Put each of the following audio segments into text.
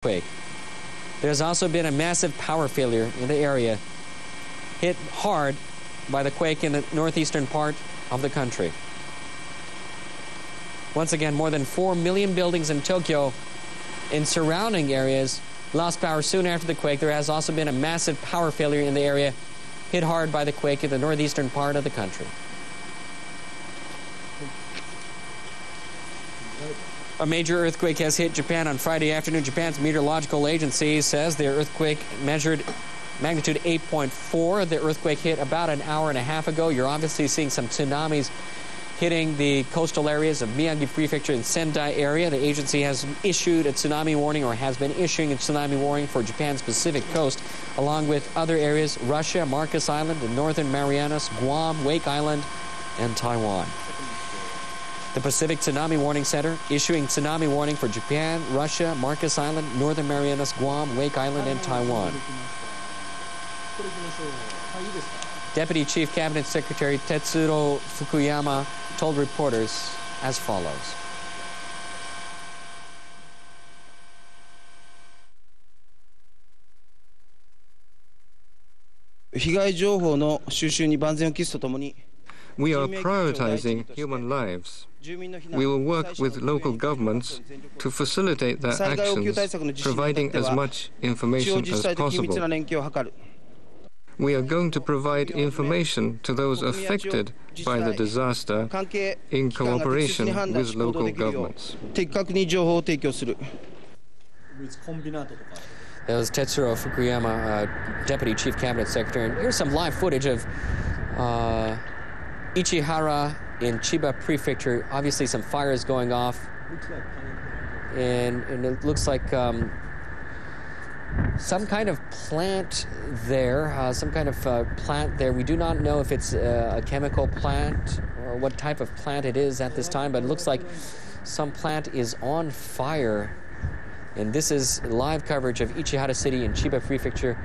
quake. There's also been a massive power failure in the area, hit hard by the quake in the northeastern part of the country. Once again, more than 4 million buildings in Tokyo and surrounding areas lost power soon after the quake. There has also been a massive power failure in the area, hit hard by the quake in the northeastern part of the country. A major earthquake has hit Japan on Friday afternoon. Japan's meteorological agency says the earthquake measured magnitude 8.4. The earthquake hit about an hour and a half ago. You're obviously seeing some tsunamis hitting the coastal areas of Miyagi Prefecture and Sendai area. The agency has issued a tsunami warning, or has been issuing a tsunami warning for Japan's Pacific coast, along with other areas: Russia, Marcus Island, the Northern Marianas, Guam, Wake Island, and Taiwan. The Pacific Tsunami Warning Center issuing tsunami warning for Japan, Russia, Marcus Island, Northern Marianas, Guam, Wake Island, and Taiwan. Deputy Chief Cabinet Secretary Tetsuro Fukuyama told reporters as follows. We are prioritizing human lives. We will work with local governments to facilitate their actions, providing as much information as possible. We are going to provide information to those affected by the disaster in cooperation with local governments. That was Tetsuro Fukuyama, Deputy Chief Cabinet Secretary. And here's some live footage of Ichihara in Chiba Prefecture. Obviously some fires going off, and it looks like some kind of plant there, We do not know if it's a chemical plant or what type of plant it is at this time, but it looks like some plant is on fire. And this is live coverage of Ichihara City in Chiba Prefecture.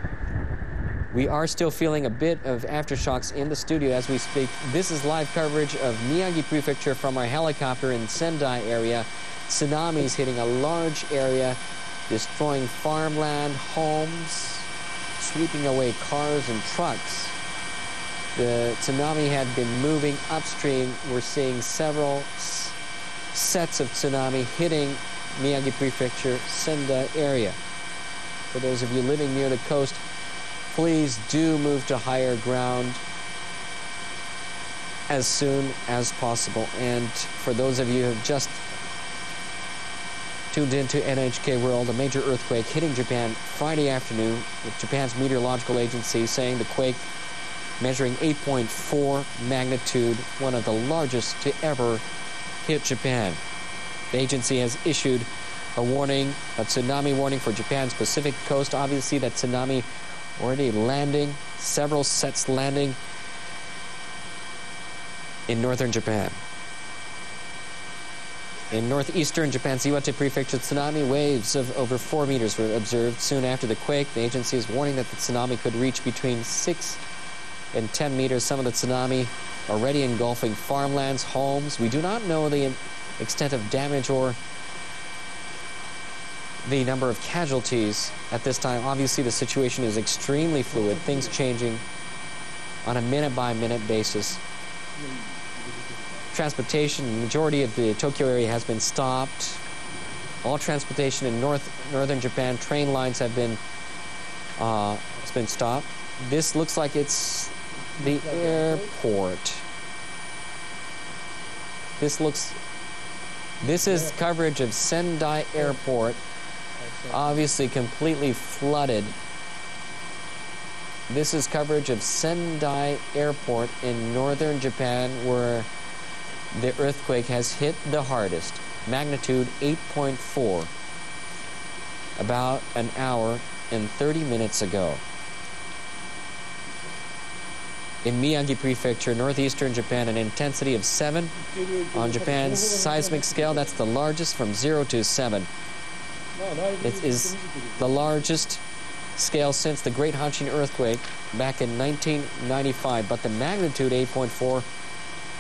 We are still feeling a bit of aftershocks in the studio as we speak. This is live coverage of Miyagi Prefecture from our helicopter in Sendai area. Tsunamis hitting a large area, destroying farmland, homes, sweeping away cars and trucks. The tsunami had been moving upstream. We're seeing several sets of tsunami hitting Miyagi Prefecture, Sendai area. For those of you living near the coast, please do move to higher ground as soon as possible. And for those of you who have just tuned into NHK World, a major earthquake hitting Japan Friday afternoon, with Japan's meteorological agency saying the quake measuring 8.4 magnitude, one of the largest to ever hit Japan. The agency has issued a warning, a tsunami warning for Japan's Pacific coast. Obviously that tsunami already landing, several sets landing in northern Japan. In northeastern Japan's Iwate Prefecture, tsunami waves of over 4 meters were observed soon after the quake. The agency is warning that the tsunami could reach between 6 and 10 meters. Some of the tsunami already engulfing farmlands, homes. We do not know the extent of damage or the number of casualties at this time. Obviously, the situation is extremely fluid, things changing on a minute-by-minute basis. Transportation, the majority of the Tokyo area has been stopped. All transportation in northern Japan, train lines have been stopped. This looks like it's the airport. This is coverage of Sendai Airport, obviously completely flooded. This is coverage of Sendai Airport in northern Japan, where the earthquake has hit the hardest, magnitude 8.4, about an hour and 30 minutes ago. In Miyagi Prefecture, northeastern Japan, an intensity of 7 on Japan's seismic scale. That's the largest from 0 to 7. It is the largest scale since the Great Hanshin earthquake back in 1995, but the magnitude 8.4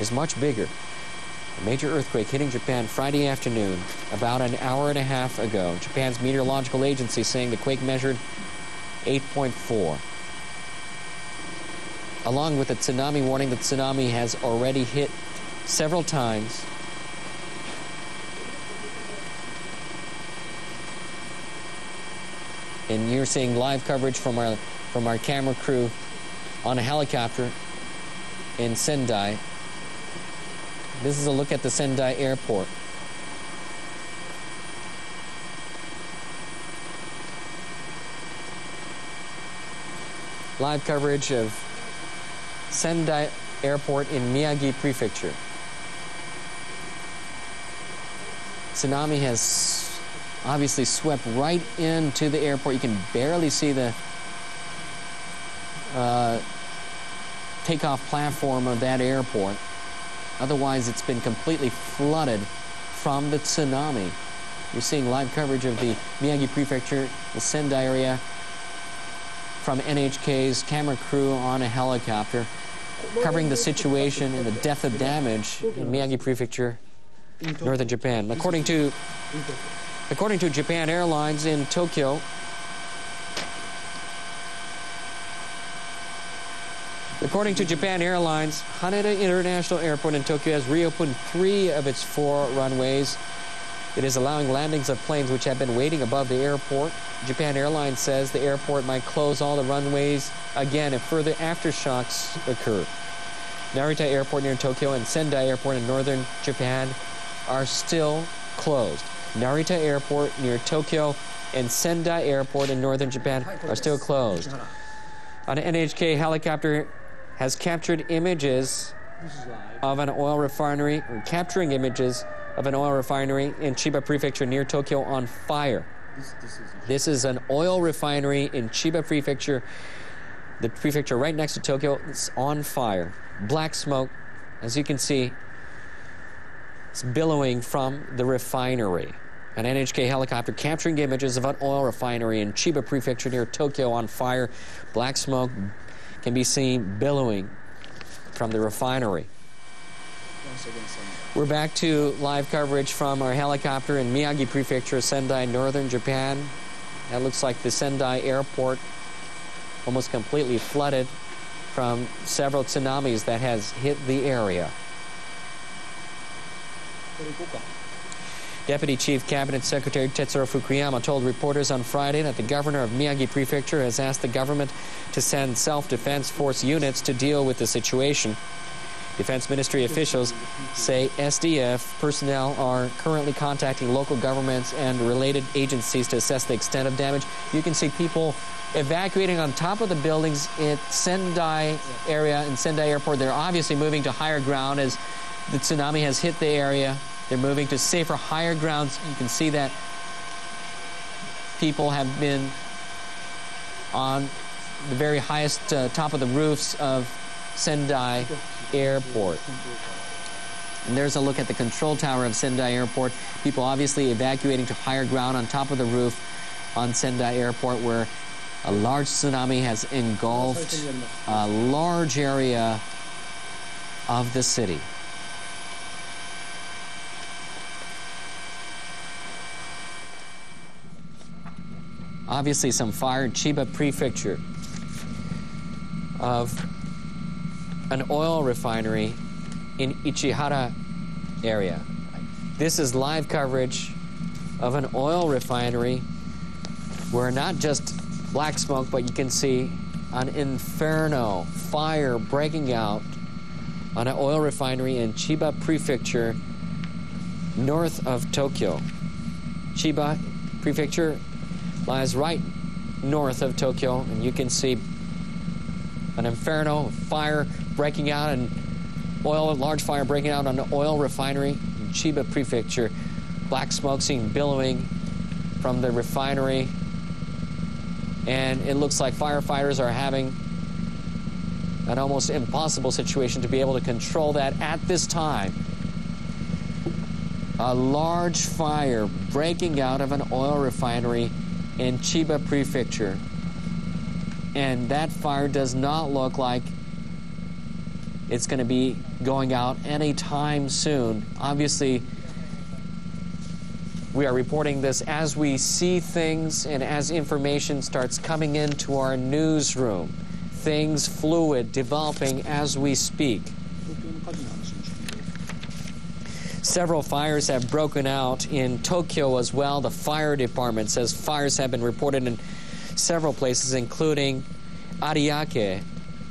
is much bigger. A major earthquake hitting Japan Friday afternoon, about an hour and a half ago. Japan's meteorological agency saying the quake measured 8.4. Along with the tsunami warning, the tsunami has already hit several times. And you're seeing live coverage from our camera crew on a helicopter in Sendai. This is a look at the Sendai airport. Live coverage of Sendai Airport in Miyagi Prefecture. Tsunami has obviously swept right into the airport. You can barely see the takeoff platform of that airport. Otherwise, it's been completely flooded from the tsunami. You're seeing live coverage of the Miyagi Prefecture, the Sendai area, from NHK's camera crew on a helicopter, covering the situation and the depth of damage in Miyagi Prefecture, northern Japan. According to Japan Airlines in Tokyo, Haneda International Airport in Tokyo has reopened 3 of its 4 runways. It is allowing landings of planes which have been waiting above the airport. Japan Airlines says the airport might close all the runways again if further aftershocks occur. Narita Airport near Tokyo and Sendai Airport in northern Japan are still closed. Narita Airport near Tokyo and Sendai Airport in northern Japan are still closed. An NHK helicopter has captured images of an oil refinery, or capturing images of an oil refinery in Chiba Prefecture near Tokyo on fire. This is an oil refinery in Chiba Prefecture, the prefecture right next to Tokyo. It's on fire. Black smoke, as you can see, it's billowing from the refinery. An NHK helicopter capturing images of an oil refinery in Chiba Prefecture near Tokyo on fire. Black smoke can be seen billowing from the refinery. We're back to live coverage from our helicopter in Miyagi Prefecture, Sendai, northern Japan. That looks like the Sendai airport almost completely flooded from several tsunamis that has hit the area. Deputy Chief Cabinet Secretary Tetsuro Fukuyama told reporters on Friday that the governor of Miyagi Prefecture has asked the government to send self-defense force units to deal with the situation. Defense Ministry officials say SDF personnel are currently contacting local governments and related agencies to assess the extent of damage. You can see people evacuating on top of the buildings in Sendai area, in Sendai Airport. They're obviously moving to higher ground as the tsunami has hit the area. They're moving to safer, higher grounds. You can see that people have been on the very highest top of the roofs of Sendai Airport. And there's a look at the control tower of Sendai Airport. People obviously evacuating to higher ground on top of the roof on Sendai Airport, where a large tsunami has engulfed a large area of the city. Obviously some fire in Chiba Prefecture of an oil refinery in Ichihara area. This is live coverage of an oil refinery where not just black smoke, but you can see an inferno, fire breaking out on an oil refinery in Chiba Prefecture north of Tokyo. Chiba Prefecture lies right north of Tokyo, and you can see an inferno, fire breaking out, and large fire breaking out on an oil refinery in Chiba Prefecture. Black smoke seen billowing from the refinery, and it looks like firefighters are having an almost impossible situation to be able to control that at this time. A large fire breaking out of an oil refinery in Chiba Prefecture. And that fire does not look like it's going to be going out anytime soon. Obviously, we are reporting this as we see things and as information starts coming into our newsroom. Things fluid, developing as we speak. Several fires have broken out in Tokyo as well. The fire department says fires have been reported in several places, including Ariake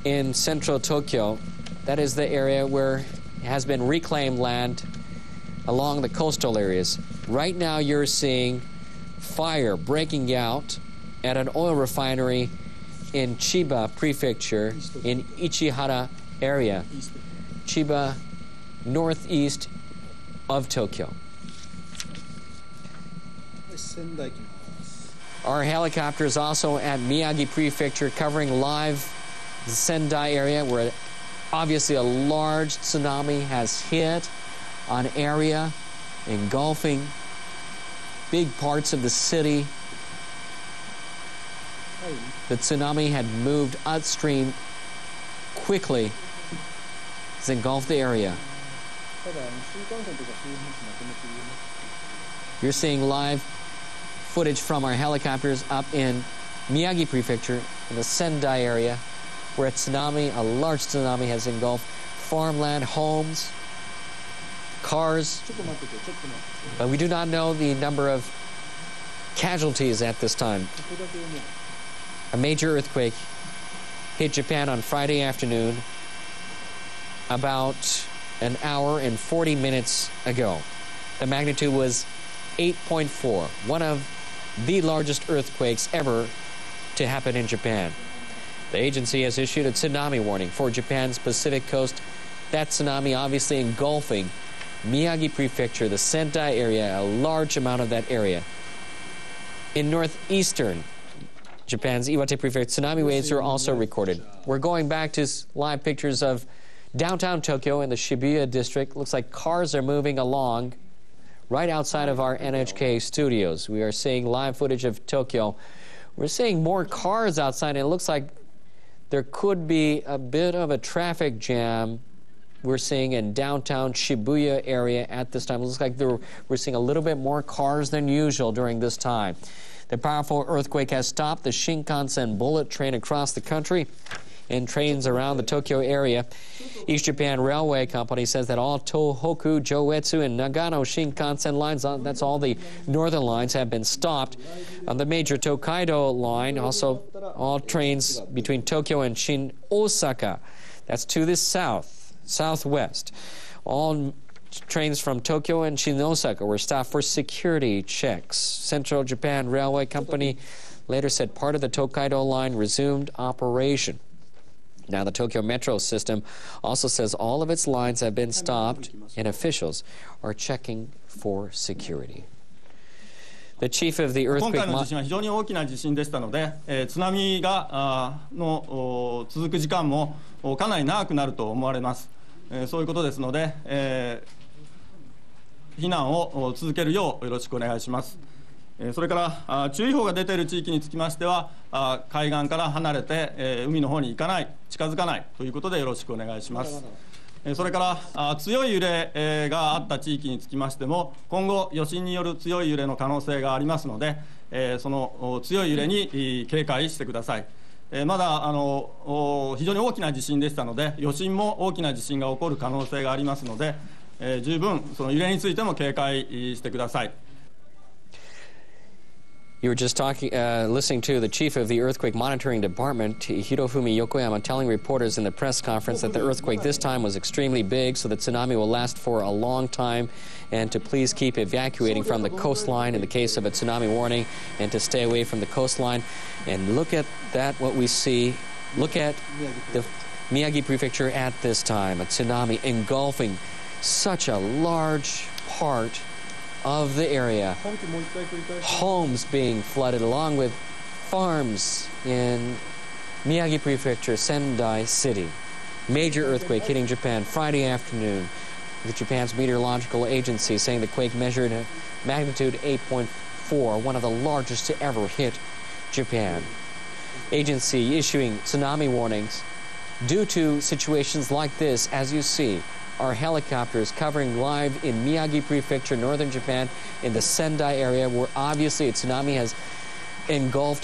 in central Tokyo. That is the area where has been reclaimed land along the coastal areas. Right now you're seeing fire breaking out at an oil refinery in Chiba Prefecture in Ichihara area. Chiba, northeast of Tokyo. Our helicopters also at Miyagi Prefecture covering live the Sendai area where obviously a large tsunami has hit an area engulfing big parts of the city. The tsunami had moved upstream quickly. It's engulfed the area. You're seeing live footage from our helicopters up in Miyagi Prefecture in the Sendai area where a large tsunami has engulfed farmland, homes, cars. But we do not know the number of casualties at this time. A major earthquake hit Japan on Friday afternoon about an hour and 40 minutes ago. The magnitude was 8.4, one of the largest earthquakes ever to happen in Japan. The agency has issued a tsunami warning for Japan's Pacific coast. That tsunami obviously engulfing Miyagi Prefecture, the Sendai area, a large amount of that area. In northeastern Japan's Iwate Prefecture, tsunami waves were also recorded. We're going back to live pictures of downtown Tokyo in the Shibuya district. Looks like cars are moving along right outside of our NHK studios. We are seeing live footage of Tokyo. We're seeing more cars outside, and it looks like there could be a bit of a traffic jam we're seeing in downtown Shibuya area at this time. It looks like we're seeing a little bit more cars than usual during this time. The powerful earthquake has stopped the Shinkansen bullet train across the country and trains around the Tokyo area. East Japan Railway Company says that all Tohoku, Joetsu, and Nagano Shinkansen lines, that's all the northern lines, have been stopped. On the major Tokaido line, also all trains between Tokyo and Shin Osaka, that's to the southwest. All trains from Tokyo and Shin Osaka were stopped for security checks. Central Japan Railway Company later said part of the Tokaido line resumed operation. Now, the Tokyo Metro system also says all of its lines have been stopped and officials are checking for security. The chief of the earthquake... 今回の地震は非常に大きな地震でしたので、津波がの続く時間もかなり長くなると思われます。そういうことですので、避難を続けるようよろしくお願いします。それから注意報が出ている地域につきましては、海岸から離れて海の方に行かない、近づかないということでよろしくお願いします。それから強い揺れがあった地域につきましても、今後余震による強い揺れの可能性がありますので、その強い揺れに警戒してください。まだ非常に大きな地震でしたので、余震も大きな地震が起こる可能性がありますので、十分その揺れについても警戒してください。You were just listening to the chief of the Earthquake Monitoring Department, Hirofumi Yokoyama, telling reporters in the press conference that the earthquake this time was extremely big, so the tsunami will last for a long time, and to please keep evacuating from the coastline in the case of a tsunami warning, and to stay away from the coastline. And look at that, what we see. Look at the Miyagi Prefecture at this time, a tsunami engulfing such a large part of the area. Homes being flooded along with farms in Miyagi Prefecture, Sendai City. Major earthquake hitting Japan Friday afternoon, with Japan's meteorological agency saying the quake measured a magnitude 8.4, one of the largest to ever hit Japan. Agency issuing tsunami warnings due to situations like this, as you see, our helicopters covering live in Miyagi Prefecture, northern Japan, in the Sendai area, where obviously a tsunami has engulfed